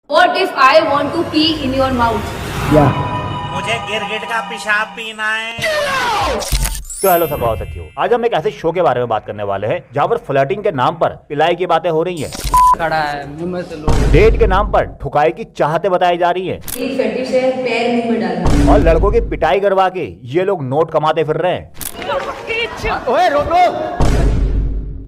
What if I want to pee in your mouth? मुझे गिरगिट का पेशाब पीना है। तो हेलो सब साथियों, आज हम एक ऐसे शो के बारे में बात करने वाले हैं जहाँ पर फ्लर्टिंग के नाम पर पिलाई की बातें हो रही हैं, खड़ा है मुंह में से लोग डेट के नाम पर ठुकाई की चाहते बताई जा रही हैं एक फेटिश है पैर मुंह में डालना। और लड़कों की पिटाई करवा के ये लोग नोट कमाते फिर रहे हैं। ओए रोको।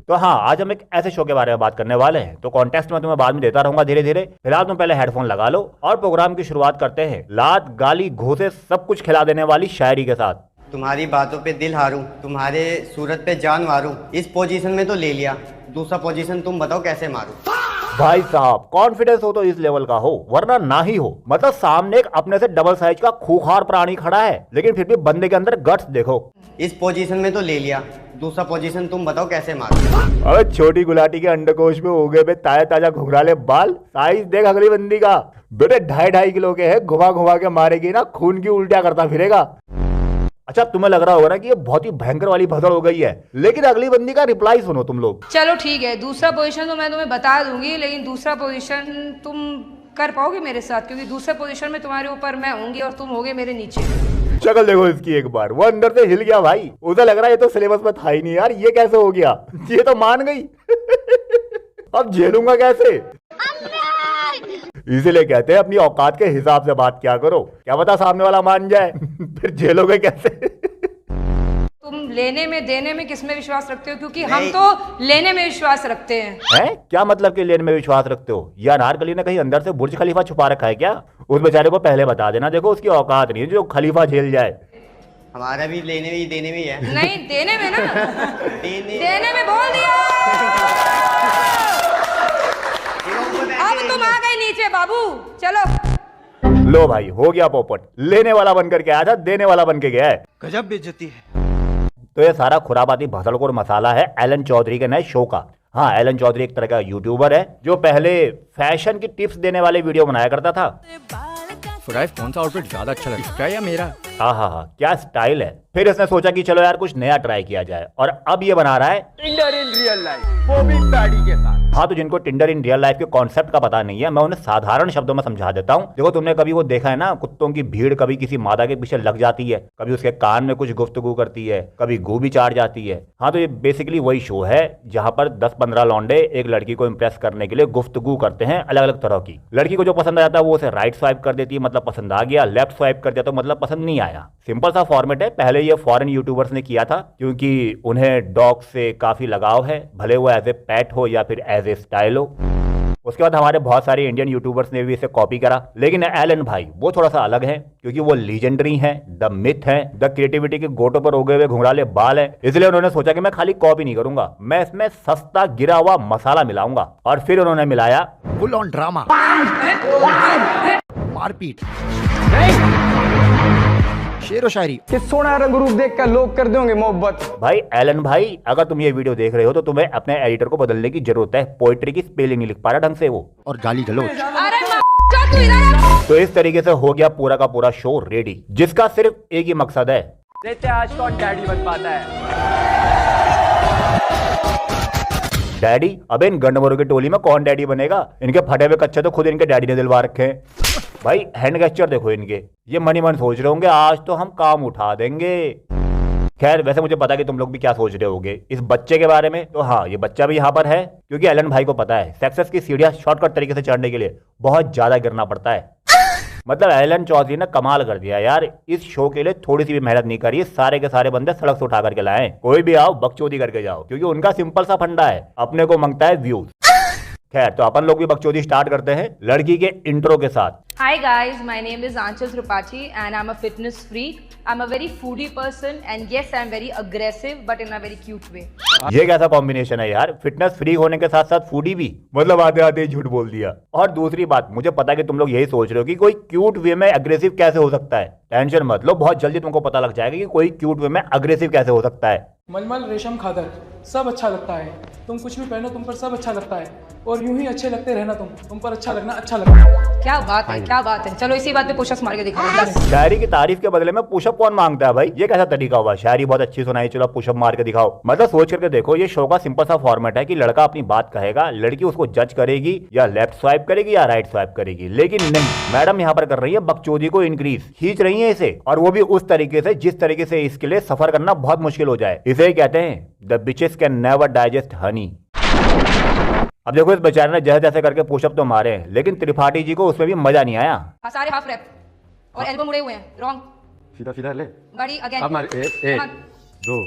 तो हाँ, आज हम एक ऐसे शो के बारे में बात करने वाले हैं। तो कॉन्टेक्स्ट में तुम्हें बाद में देता रहूंगा धीरे धीरे। फिलहाल तुम पहले हेडफोन लगा लो और प्रोग्राम की शुरुआत करते हैं लात गाली घूसे सब कुछ खिला देने वाली शायरी के साथ। तुम्हारी बातों पे दिल हारूं, तुम्हारे सूरत पे जान मारूं, इस पोजीशन में तो ले लिया, दूसरा पोजीशन तुम बताओ कैसे मारूं। भाई साहब, कॉन्फिडेंस हो तो इस लेवल का हो, वरना ना ही हो। मतलब सामने एक अपने से डबल साइज का खूंखार प्राणी खड़ा है, लेकिन फिर भी बंदे के अंदर गट्स देखो। इस पोजीशन में तो ले लिया, दूसरा पोजीशन तुम बताओ कैसे मारूं। अबे छोटी गुलाटी के अंडकोश में उगे बे ताजा ताजा घुंघराले बाल, साइज देख अगली बंदी का। बेटे 2.5 किलो के है, घुमा घुमा के मारेगी ना, खून की उल्टिया करता फिरेगा। अच्छा, तुम्हें लग रहा होगा ना कि ये बहुत ही भयंकर वाली भसड़ हो गई है, लेकिन अगली बंदी का रिप्लाई सुनो तुम लोग। चलो ठीक है, दूसरा पोजीशन तो मैं तुम्हें बता दूंगी, लेकिन दूसरा पोजीशन तुम कर पाओगे मेरे साथ, क्योंकि दूसरे पोजीशन में तुम्हारे ऊपर मैं होंगी और तुम होगे मेरे नीचे। शक्ल देखो इसकी एक बार, वो अंदर से हिल गया भाई। उसे लग रहा है ये तो सिलेबस में था ही नहीं यार, ये कैसे हो गया। ये तो मान गई। अब झेलूंगा कैसे। इसीलिए कहते हैं अपनी औकात के हिसाब से बात क्या करो, क्या पता सामने वाला मान जाए। फिर झेलोगे कैसे। तुम लेने में देने में किस में विश्वास रखते हो, क्योंकि हम तो लेने में विश्वास रखते हैं। हैं? क्या मतलब कि लेने में विश्वास रखते हो? या अनारकली ने कहीं अंदर से बुर्ज खलीफा छुपा रखा है क्या? उस बेचारे को पहले बता देना, देखो उसकी औकात नहीं है जो खलीफा झेल जाए। हमारा भी लेने में देने में ही है। नहीं देने में ना, देने में बोल दिया। अब तुम आ गए नीचे बाबू, चलो। लो भाई, हो गया पोपट। लेने वाला बनकर के आया था, देने वाला बन के गया है। गजब बेइज्जती है। तो ये सारा खुराबाती भसड़खोर मसाला है एलन चौधरी के नए शो का। हाँ, एलन चौधरी एक तरह का यूट्यूबर है जो पहले फैशन की टिप्स देने वाले वीडियो बनाया करता था। फुराइफ कौन सा आउटफिट ज्यादा अच्छा लगता है, इसका या मेरा? हाँ, क्या स्टाइल है। फिर इसने सोचा कि चलो यार कुछ नया ट्राई किया जाए, और अब ये बना रहा है टिंडर इन रियल लाइफ, वो भी पैडी के साथ। हाँ, तो जिनको टिंडर इन रियल लाइफ के कॉन्सेप्ट का पता नहीं है, मैं उन्हें साधारण शब्दों में समझा देता हूँ। देखो, तुमने कभी वो देखा है ना, कुत्तों की भीड़ कभी किसी मादा के पीछे लग जाती है, कभी उसके कान में कुछ गुफ्तगू करती है, कभी गू भी चाट जाती है। हाँ, तो ये बेसिकली वही शो है जहाँ पर 10-15 लौंडे एक लड़की को इम्प्रेस करने के लिए गुफ्तगू करते हैं अलग अलग तरह की। लड़की को जो पसंद आ जाता है वो उसे राइट स्वाइप कर देती है, मतलब पसंद आ गया। लेफ्ट स्वाइप कर दिया तो मतलब पसंद नहीं आया। सिंपल सा फॉर्मेट है। पहले ये फॉरेन यूट्यूबर्स ने किया था, क्योंकि उन्हें डॉग से काफी लगाव है, भले वो एज ए पेट हो या फिर एज ए स्टाइल हो। उसके बाद हमारे बहुत सारे इंडियन यूट्यूबर्स ने भी इसे कॉपी करा, लेकिन एलन भाई वो थोड़ा सा अलग है, क्योंकि वो लीजेंडरी हैं, द मिथ हैं, द क्रिएटिविटी के गोटों पर उगे हुए घुंघराले बाल हैं। इसलिए उन्होंने सोचा कि मैं खाली कॉपी नहीं करूंगा, मैं इसमें सस्ता गिरा हुआ मसाला मिलाऊंगा। और फिर उन्होंने मिलाया फुल ऑन ड्रामा, मारपीट, शेर व शायरी। किस सोना रंग रूप देख कर लोग कर देंगे मोहब्बत। भाई एलन भाई, अगर तुम ये वीडियो देख रहे हो तो तुम्हें अपने एडिटर को बदलने की जरूरत है। पोइट्री की स्पेलिंग नहीं लिख पा रहा ढंग से वो, और गाली गलौज। अरे तू इधर आ। तो इस तरीके से हो गया पूरा का पूरा शो रेडी, जिसका सिर्फ एक ही मकसद है, देखते हैं आज कौन डैडी बन पाता है। डैडी। अबे इन गंडमरों की टोली में कौन डैडी बनेगा? इनके फटे हुए कच्चे तो खुद इनके डैडी ने दिलवा रखे हैं। भाई हैंड गेस्चर देखो इनके, ये मनी मन सोच रहे होंगे आज तो हम काम उठा देंगे। खैर, वैसे मुझे पता है कि तुम लोग भी क्या सोच रहे होगे इस बच्चे के बारे में। तो हाँ, ये बच्चा भी यहाँ पर है, क्योंकि एलन भाई को पता है सक्सेस की सीढ़ियां शॉर्टकट तरीके से चढ़ने के लिए बहुत ज्यादा गिरना पड़ता है। मतलब एलन चौधरी ने कमाल कर दिया यार, इस शो के लिए थोड़ी सी भी मेहनत नहीं करी। सारे के सारे बंदे सड़क से उठा करके लाए। कोई भी आओ बकचोदी करके जाओ, क्योंकि उनका सिंपल सा फंडा है, अपने को मांगता है व्यूज। खैर, तो अपन लोग भी बकचोदी स्टार्ट करते हैं लड़की के इंट्रो के साथ। Hi guys, my name is Anchal Tripathi and I'm a fitness freak. I'm a very foodie person and yes, I'm very aggressive but in a very cute way. ये कैसा कॉम्बिनेशन है यार, फिटनेस फ्री होने के साथ साथ foodie भी, मतलब आते आते झूठ बोल दिया। और दूसरी बात, मुझे पता है कि तुम लोग यही सोच रहे हो कि कोई क्यूट वे में अग्रेसिव कैसे हो सकता है। टेंशन मत लो, बहुत जल्दी तुमको पता लग जाएगा कि कोई क्यूट वे में अग्रेसिव कैसे हो सकता है। मलमल रेशम खादर सब अच्छा लगता है, तुम कुछ भी पहनो तुम पर सब अच्छा लगता है, और यूं ही अच्छे लगते रहना, तुम पर अच्छा लगना अच्छा लगता है। क्या बात है, क्या बात है, चलो इसी बात पे पुशअप्स मार के दिखाओ। शायरी की तारीफ के बदले में पुशअप कौन मांगता है भाई? ये कैसा तरीका हुआ? शायरी बहुत अच्छी सुनाई, चलो पुशअप मार के दिखाओ। मतलब सोच करके देखो, ये शो का सिंपल सा फॉर्मेट है कि लड़का अपनी बात कहेगा, लड़की उसको जज करेगी, या लेफ्ट स्वाइप करेगी या राइट स्वाइप करेगी। लेकिन नहीं, मैडम यहाँ पर कर रही है बकचोदी को इंक्रीज, खींच रही है इसे, और वो भी उस तरीके से जिस तरीके से इसके लिए सफर करना बहुत मुश्किल हो जाए। इसे कहते हैं the bitches can never digest honey. अब देखो, इस बेचारे ने जैसे तैसे करके पुशअप तो मारे हैं, लेकिन त्रिपाठी जी को उसमें भी मजा नहीं आया। सारे हाफ रैप और एल्बो मुड़े हुए हैं, रॉन्ग। सीधा सीधा ले, गाड़ी अगेन। अब मार, एक दो।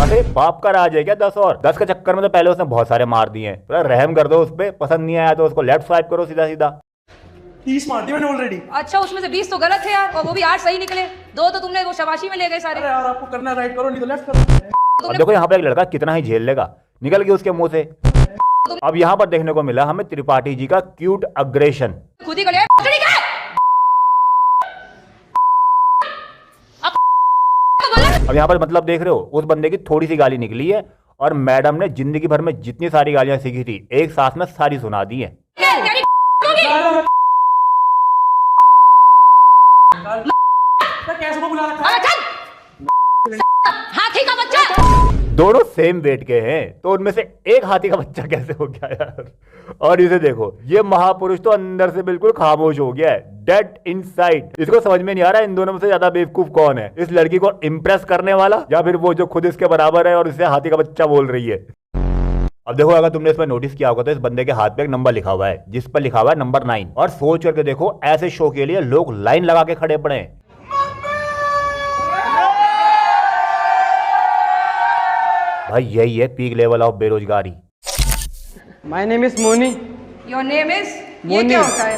अरे बाप का राज है क्या 10 और 10 के चक्कर में तो पहले उसने बहुत सारे मार दिए हैं। रहम कर दो उस पे, पसंद नहीं आया तो उसको लेफ्ट स्वाइप करो सीधा सीधा। 30 मार दिया मैंने ऑलरेडी। अच्छा, उसमें से 20 तो गलत थे यार, और वो भी 8 सही निकले। 2 तो तुमने वो शाबाशी में ले गए सारे। अरे यार आपको करना राइट करो, नहीं तो लेफ्ट करो। अब देखो यहाँ पे एक लड़का कितना ही झेल लेगा, निकल गया उसके मुंह से। अब यहाँ पर देखने को मिला हमें त्रिपाठी जी का क्यूट अग्रेशन। खुद ही कर अब यहाँ पर मतलब देख रहे हो, उस बंदे की थोड़ी सी गाली निकली है और मैडम ने जिंदगी भर में जितनी सारी गालियां सीखी थी एक साथ में सारी सुना दी है। कैसे को बुला रखा है? हाथी का बच्चा। दोनों सेम वेट के हैं, तो उनमें से एक हाथी का बच्चा कैसे हो गया यार? और इसे देखो, ये महापुरुष तो अंदर से बिल्कुल खामोश हो गया है, डेड इनसाइड। इसको समझ में नहीं आ रहा इन दोनों में से ज्यादा बेवकूफ कौन है, इस लड़की को इम्प्रेस करने वाला या फिर वो जो खुद इसके बराबर है और इसे हाथी का बच्चा बोल रही है। अब देखो, अगर तुमने इसमें नोटिस किया होगा तो इस बंदे के हाथ पे एक नंबर लिखा हुआ है जिस पर लिखा हुआ है नंबर 9। और सोच करके देखो, ऐसे शो के लिए लोग लाइन लगा के खड़े पड़े हैं। भाई यही है पीक लेवल ऑफ बेरोजगारी। My name is Moni. Your name is? ये मोनी। क्या होता है?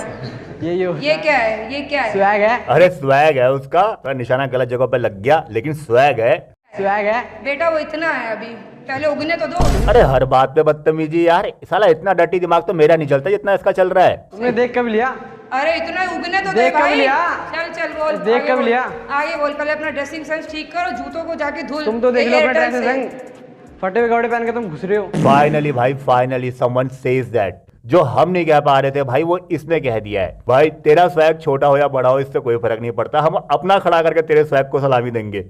ये क्या है? ये क्या है? स्वैग है। अरे स्वैग है उसका, तो निशाना गलत जगह पे लग गया, लेकिन स्वैग है। स्वैग है बेटा, वो इतना है अभी, पहले उगने तो दो। अरे हर बात पे बदतमीजी यार, साला इतना डटी दिमाग तो मेरा नहीं चलता जितना इसका चल रहा है। तुमने देख कब लिया? अरे इतना उगने तो दे देख कब भाई। लिया? चल चल बोल, देख आगे कब बोल। लिया? आगे बोल, पहले अपना ड्रेसिंग सेंस ठीक करो, जूतों को जाके धुल। तुम तो देख लो अपना एयरटेल ड्रेस से। फटे हुए कपड़े पहन के तुम घुस रहे हो। फाइनली भाई, फाइनली समवन सेज दैट। जो हम नहीं कह पा रहे थे भाई, वो इसने कह दिया है। भाई तेरा स्वैग छोटा हो या बड़ा हो, इससे कोई फर्क नहीं पड़ता, हम अपना खड़ा करके तेरे स्वैग को सलामी देंगे।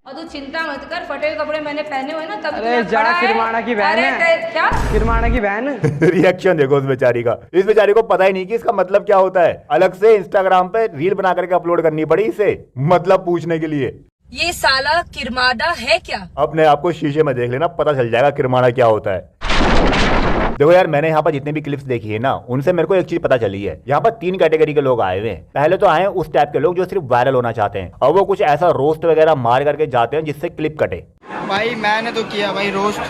और तू चिंता मत कर, फटे हुए कपड़े मैंने पहने हुए ना, तब अरे जा, किरमाना की बहन है। क्या किरमाना की बहन? रिएक्शन देखो उस बेचारी का। इस बेचारी को पता ही नहीं कि इसका मतलब क्या होता है। अलग से इंस्टाग्राम पे रील बना करके अपलोड करनी पड़ी इसे, मतलब पूछने के लिए। ये साला किरमाड़ा है क्या? अपने आप को शीशे में देख लेना, पता चल जाएगा किरमाड़ा क्या होता है। देखो यार, मैंने यहाँ पर जितने भी क्लिप्स देखी है ना, उनसे मेरे को एक चीज पता चली है। यहाँ पर 3 कैटेगरी के लोग आए हुए हैं। पहले तो आए हैं उस टाइप के लोग जो सिर्फ वायरल होना चाहते हैं, और वो कुछ ऐसा रोस्ट वगैरह मार करके जाते हैं जिससे क्लिप कटे। भाई मैंने तो किया भाई रोस्ट,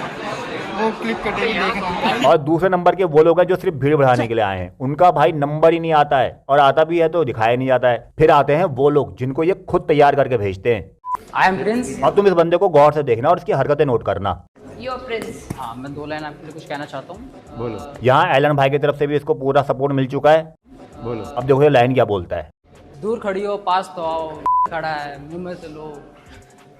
वो क्लिप कटेगी देखना। और दूसरे नंबर के वो लोग हैं जो सिर्फ भीड़ बढ़ाने के लिए आए हैं, उनका भाई नंबर ही नहीं आता है, और आता भी है तो दिखाया नहीं जाता है। फिर आते हैं वो लोग जिनको ये खुद तैयार करके भेजते हैं। I am Prince. और तुम इस बंदे को गौर से देखना और इसकी हरकतें नोट करना। Your Prince. हाँ, मैं 2 लाइन आपके लिए कुछ कहना चाहता हूँ। बोलो यहाँ एलन भाई की तरफ से भी इसको पूरा सपोर्ट मिल चुका है। बोलो। अब देखो ये लाइन क्या बोलता है। दूर खड़ी हो, पास तो आओ, खड़ा है मुंह में से लो।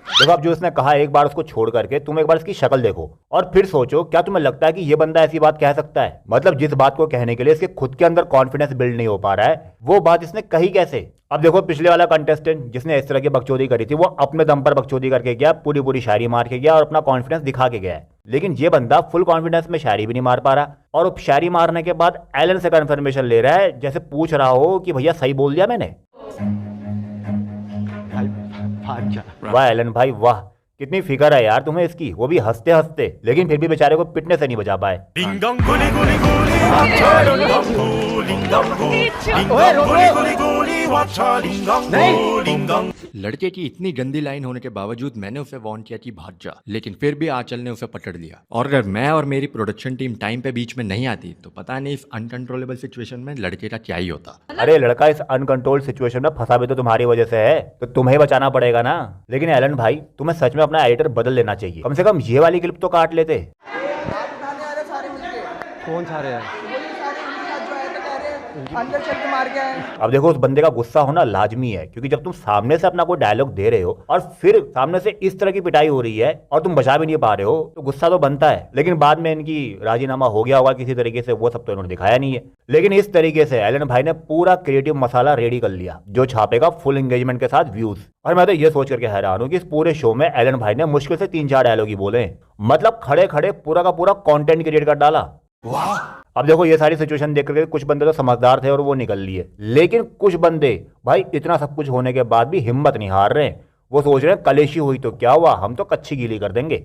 देखो अब जो इसने कहा, एक बार उसको छोड़ करके तुम एक बार इसकी शक्ल देखो और फिर सोचो, क्या तुम्हें लगता है कि ये बंदा ऐसी बात कह सकता है? मतलब जिस बात को कहने के लिए इसके खुद के अंदर कॉन्फिडेंस बिल्ड नहीं हो पा रहा है, वो बात इसने कही कैसे? अब देखो, पिछले वाला कंटेस्टेंट जिसने इस तरह की बकचोदी करी थी, वो अपने दम पर बकचोदी करके गया, पूरी शायरी मार के गया और अपना कॉन्फिडेंस दिखा के गया है। लेकिन ये बंदा फुल कॉन्फिडेंस में शायरी भी नहीं मार पा रहा, और शायरी मारने के बाद एलन से कंफर्मेशन ले रहा है, जैसे पूछ रहा हो कि भैया सही बोल दिया मैंने। वाह एलन भाई वाह, कितनी फिक्र है यार तुम्हें इसकी, वो भी हंसते हंसते। लेकिन फिर भी बेचारे को पिटने से नहीं बचा पाए। लड़के की इतनी गंदी लाइन होने के बावजूद मैंने उसे वार्न किया कि भाग जा, लेकिन फिर भी आंचल ने उसे पकड़ लिया। और अगर मैं और मेरी प्रोडक्शन टीम टाइम पे बीच में नहीं आती तो पता नहीं इस अनकंट्रोलेबल सिचुएशन में लड़के का क्या ही होता। अरे लड़का इस अनकंट्रोल्ड सिचुएशन में फंसा भी तो तुम्हारी वजह से है, तो तुम्हें बचाना पड़ेगा ना। लेकिन एलन भाई, तुम्हें सच में अपना एडिटर बदल लेना चाहिए, कम से कम ये वाली क्लिप तो काट लेते। कौन सारे हैं? अंदर चल के मार के आए। अब देखो उस बंदे का गुस्सा होना लाजमी है, क्योंकि जब तुम सामने से अपना कोई डायलॉग दे रहे हो और फिर सामने से इस तरह की पिटाई हो रही है और तुम बचा भी नहीं पा रहे हो, तो गुस्सा तो बनता है। लेकिन बाद में इनकी राजीनामा हो गया होगा किसी तरीके से, वो सब तो इन्होंने दिखाया नहीं है। लेकिन इस तरीके से एलन भाई ने पूरा क्रिएटिव मसाला रेडी कर लिया जो छापेगा फुल एंगेजमेंट के साथ व्यूज। और मैं तो ये सोच करके हैरान हूँ कि इस पूरे शो में एलन भाई ने मुश्किल से 3-4 डायलॉग ही बोले, मतलब खड़े खड़े पूरा का पूरा कंटेंट क्रिएट कर डाला। अब देखो ये सारी सिचुएशन देख करके कुछ बंदे तो समझदार थे और वो निकल लिए, लेकिन कुछ बंदे भाई इतना सब कुछ होने के बाद भी हिम्मत नहीं हार रहे। वो सोच रहे हैं कलेशी हुई तो क्या हुआ, हम तो कच्ची गीली कर देंगे।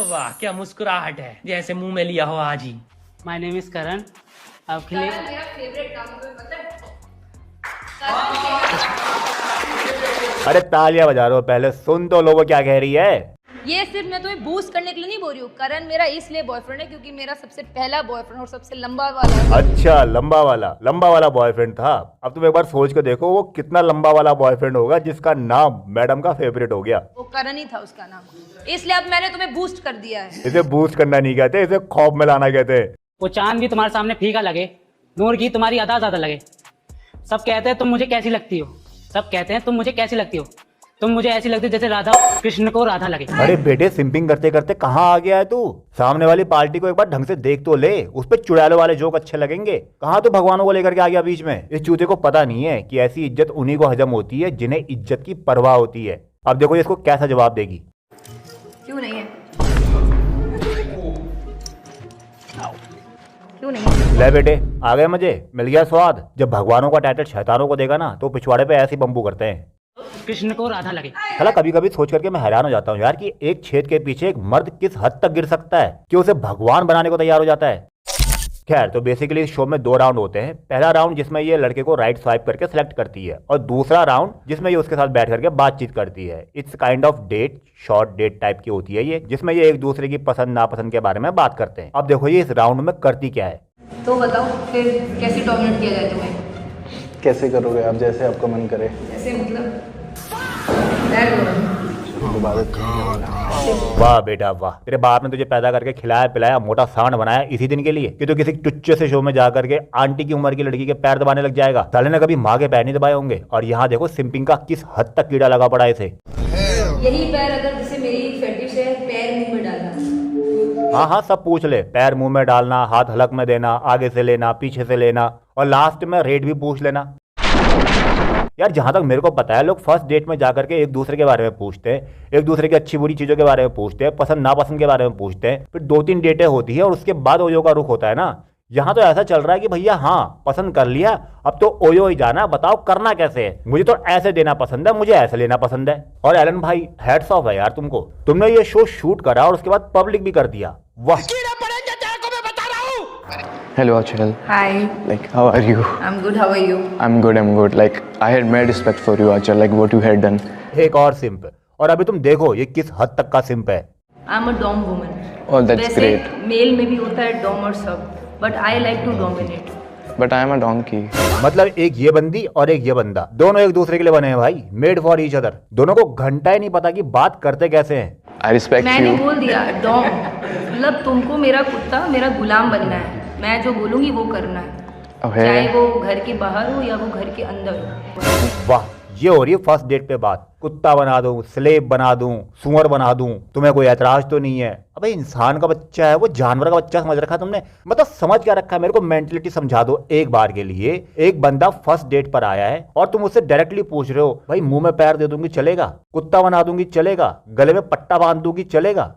वाह क्या मुस्कुराहट है, जैसे मुंह में लिया हो आज ही। माय नेम इज करण। आपके लिए मेरा फेवरेट नाम है, पता है? अरे तालियां बजा रहे हो, पहले सुन तो लो वो क्या कह रही है। ये सिर्फ मैं तुम्हें बूस्ट करने के लिए नहीं बोल रही हूँ। करण मेरा इसलिए बॉयफ्रेंड है क्योंकि मेरा सबसे पहला बॉयफ्रेंड और सबसे लंबा वाला। अच्छा लंबा वाला बॉयफ्रेंड था। अब तुम एक बार सोच के देखो वो कितना लंबा वाला बॉयफ्रेंड होगा जिसका नाम मैडम का फेवरेट हो गया। वो करण ही था उसका नाम, इसलिए अब मैंने तुम्हें बूस्ट कर दिया है। इसे बूस्ट करना नहीं कहते, इसे खौफ में लाना कहते। वो चांद भी तुम्हारे सामने फीका लगे, नूर की तुम्हारी अदा ज्यादा लगे। सब कहते हैं तुम मुझे कैसी लगती हो, सब कहते हैं तुम मुझे कैसी लगती हो। तुम मुझे ऐसी लगती जैसे राधा कृष्ण को राधा लगे। अरे बेटे सिंपिंग करते करते कहाँ आ गया है तू? सामने वाली पार्टी को एक बार ढंग से देख तो ले, उस पे चुड़ैलों वाले जोक अच्छे लगेंगे। कहाँ तो भगवानों को लेकर के आ गया बीच में। इस चूते को पता नहीं है कि ऐसी इज्जत उन्हीं को हजम होती है जिन्हें इज्जत की परवाह होती है। अब देखो इसको कैसा जवाब देगी। क्यों नहीं है? क्यों नहीं? ले बेटे आ गए मजे, मिल गया स्वाद। जब भगवानों का टाइटल शैतानों को देगा ना तो पिछवाड़े पे ऐसे बम्बू करते हैं। कृष्ण को राधा लगे। चला कभी कभी सोच करके मैं हैरान हो जाता हूँ यार कि एक छेद के पीछे एक मर्द किस हद तक गिर सकता है कि उसे भगवान बनाने को तैयार हो जाता है। खैर तो बेसिकली इस शो में 2 राउंड होते हैं। पहला राउंड जिसमें ये लड़के को राइट स्वाइप करके सिलेक्ट करती है और दूसरा राउंड जिसमें ये उसके साथ बैठ करके बातचीत करती है। It's kind of date, short date type की होती है ये, जिसमें ये एक दूसरे की पसंद नापसंद के बारे में बात करते हैं। अब देखो ये इस राउंड में करती क्या है। तो बताओ फिर कैसे डोमिनेट किया जाए तुम्हें? कैसे करोगे आप? जैसे आपका मन करे। ऐसे मतलब वाह बेटा वाह, तेरे बाप ने तुझे पैदा करके खिलाया पिलाया मोटा सांड बनाया इसी दिन के लिए कि तो किसी टुच्चे से शो में जाकर के आंटी की उम्र की लड़की के पैर दबाने लग जाएगा। साले ने कभी माँ के पैर नहीं दबाए होंगे। और यहाँ देखो सिंपिंग का किस हद तक कीड़ा लगा पड़ा इसे। यही पैर अगर जैसे मेरी फेटिश है, पैर मुंह में डालना। हाँ सब पूछ ले, पैर मुंह में डालना, हाथ हलक में देना, आगे से लेना, पीछे से लेना और लास्ट में रेट भी पूछ लेना। यार जहां तक मेरे को पता है लोग फर्स्ट डेट में जाकर के एक दूसरे के बारे में पूछते हैं, एक दूसरे की अच्छी बुरी चीजों के बारे में पूछते हैं, पसंद नापसंद के बारे में पूछते हैं, फिर 2-3 डेटें होती है और उसके बाद ओयो का रुख होता है ना। यहाँ तो ऐसा चल रहा है कि भैया हाँ पसंद कर लिया, अब तो ओयो ही जाना, बताओ करना कैसे है। मुझे तो ऐसे देना पसंद है, मुझे ऐसे लेना पसंद है। और एलन भाई हैट्स ऑफ है यार तुमको, तुमने ये शो शूट करा और उसके बाद पब्लिक भी कर दिया। वाह। Hello Achal. Hi. Like how are you? I'm good. How are you? I'm good. Like I had mad respect for you Achal, like what you had done. एक और सिंप, और अभी तुम देखो ये किस हद तक का सिंप है। I'm a dom woman. Oh that's वैसे great. मेल में भी होता है डॉम और सब, but I like to dominate. But I am a donkey. मतलब एक ये बंदी और एक ये बंदा दोनों एक दूसरे के लिए बने हैं भाई, मेड फॉर ईच अदर। दोनों को घंटा ही नहीं पता कि बात करते कैसे हैं। I respect मैंने you. बोल दिया डॉम, मतलब तुमको मेरा कुत्ता मेरा गुलाम बनना है, मैं जो बोलूंगी वो करना है, चाहे वो घर के बाहर हो या वो घर के अंदर हो। वाह, ये हो रही है फर्स्ट डेट पे बात। कुत्ता बना दूं, स्लेब बना दूं, सुअर बना दूं, तुम्हें कोई ऐतराज तो नहीं है? अबे इंसान का बच्चा है वो, जानवर का बच्चा समझ रखा तुमने? मतलब समझ क्या रखा है? मेरे को मेंटलिटी समझा दो एक बार के लिए। एक बंदा फर्स्ट डेट पर आया है और तुम उससे डायरेक्टली पूछ रहे हो भाई मुंह में पैर दे दूंगी चलेगा, कुत्ता बना दूंगी चलेगा, गले में पट्टा बांध दूंगी चलेगा?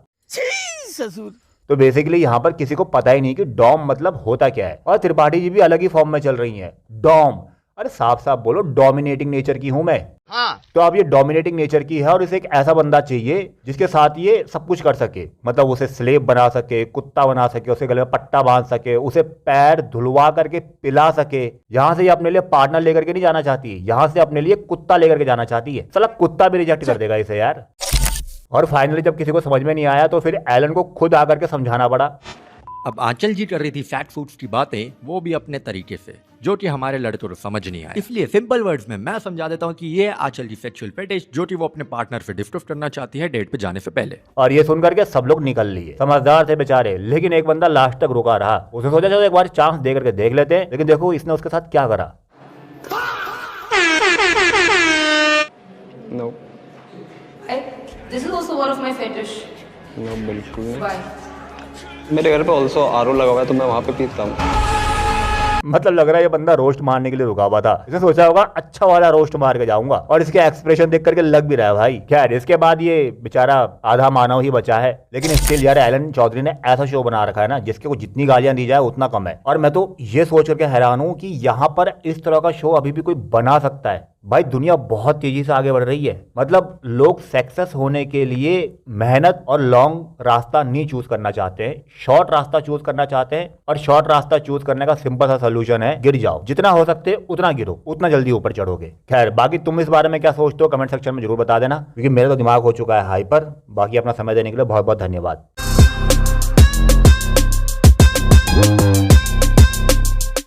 तो बेसिकली यहाँ पर किसी को पता ही नहीं कि डॉम मतलब होता क्या है। और त्रिपाठी जी भी अलग ही फॉर्म में चल रही हैं। डॉम, अरे साफ साफ बोलो डोमिनेटिंग नेचर की हूं मैं। हाँ। तो अब ये डोमिनेटिंग नेचर की है और इसे एक ऐसा बंदा चाहिए जिसके साथ ये सब कुछ कर सके, मतलब उसे स्लेव बना सके, कुत्ता बना सके, उसे गले में पट्टा बांध सके, उसे पैर धुलवा करके पिला सके। यहाँ से ये अपने लिए पार्टनर लेकर के नहीं जाना चाहती, यहाँ से अपने लिए कुत्ता लेकर के जाना चाहती है। साला कुत्ता भी रिजेक्ट कर देगा इसे यार। और फाइनली जब किसी को समझ में नहीं आया तो फिर एलन को खुद आकर के समझाना पड़ा। अब आंचल जी कर रही थी फैट फूड्स की बातें, वो भी अपने तरीके से, जो कि हमारे लड़कों को समझ नहीं आया। इसलिए सिंपल वर्ड्स में मैं समझा देता हूँ कि ये आंचल की सेक्सुअल फेटिश जो कि वो अपने पार्टनर से डिस्कस करना चाहती है डेट पे जाने से पहले। और ये सुनकर के सब लोग निकल लिए, समझदार थे बेचारे, लेकिन एक बंदा लास्ट तक रुका रहा। उसने सोचा चलो एक बार चांस दे करके देख लेते हैं, लेकिन देखो इसने उसके साथ क्या करा। No. This is also one of my fetish. No, बिल्कुल नहीं। Why? मेरे घर पे ऑल्सो आरओ लगा हुआ है तो मैं वहाँ पे पीता हूँ। मतलब लग रहा है ये बंदा रोस्ट मारने के लिए रुका हुआ था। इसने सोचा होगा अच्छा वाला रोस्ट मार के जाऊंगा, और इसके एक्सप्रेशन देख करके लग भी रहा है भाई। खैर इसके बाद ये बेचारा आधा मानव ही बचा है, लेकिन स्टिल यार एलन चौधरी ने ऐसा शो बना रखा है ना जिसके को जितनी गालियां दी जाए उतना कम है। और मैं तो ये सोच करके हैरान हूं कि यहाँ पर इस तरह का शो अभी भी कोई बना सकता है। भाई दुनिया बहुत तेजी से आगे बढ़ रही है, मतलब लोग सक्सेस होने के लिए मेहनत और लॉन्ग रास्ता नहीं चूज करना चाहते हैं, शॉर्ट रास्ता चूज करना चाहते हैं। और शॉर्ट रास्ता चूज करने का सिंपल सा सोल्यूशन है गिर जाओ, जितना हो सकते उतना गिरो, उतना जल्दी ऊपर चढ़ोगे। खैर बाकी तुम इस बारे में क्या सोचते हो कमेंट सेक्शन में जरूर बता देना, क्योंकि मेरा तो दिमाग हो चुका है हाइपर। बाकी अपना समय देने के लिए बहुत बहुत धन्यवाद।